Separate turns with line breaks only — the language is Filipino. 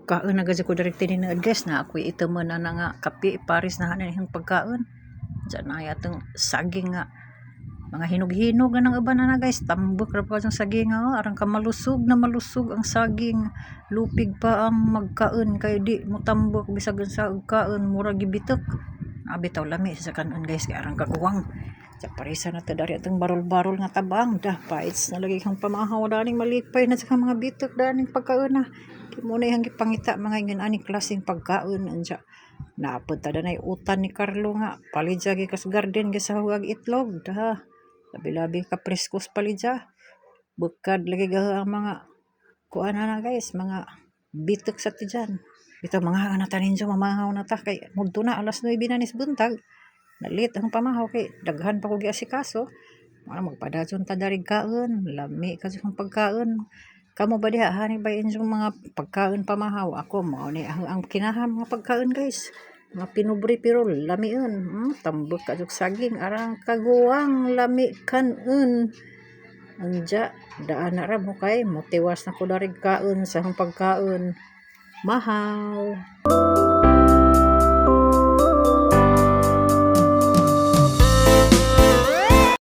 Magkaon na gasi ko direkte ni guys na ako itaman na nga kape paris na hanan yung pagkaon. Diyan na yatong saging nga mga hinog-hinog na ng uban na guys, tambok ra pa yung saging nga arang ka malusog na malusog ang saging, lupig pa ang magkaon kay di mo tambok bisag sa kaon mura gibitok. Bitaw lami sa kanon guys kay arang kaguwang. Sa parisa na ta dari atong barol-barol nga tabang dah paits na lagi kang pamahaw daning malipay na sa mga bitok daning pagkaon na. Di mo na yung pangita mga ingin ani klaseng pagkaon anja. Naapod ta danay utan ni Carlo nga palidya gi kas garden gi sa huwag itlog dah. Labi-labi ka preskos palidya. Bukad lagi ang mga kuan na guys, mga bitok sa tiyan. Ito mga anak tanin jo mamahaw na ta kay mudto na alas 9 na nis buntag. Nalit ang pamahaw kay daghan pa ko giasikaso. Magpadayon ta dari kaon, lami kasi ang pagkaon. Kamo ba diha hani ba inyong mga pagkaon pamahaw? Ako mao ni ang kinaham nga pagkaon guys. Mga pinubri pero lamion. Tambok ka saging arang kaguwang lami kanon. Anja daan na ra mo kay motiwas na ko dari kaon sa pagkaon. Mahaw.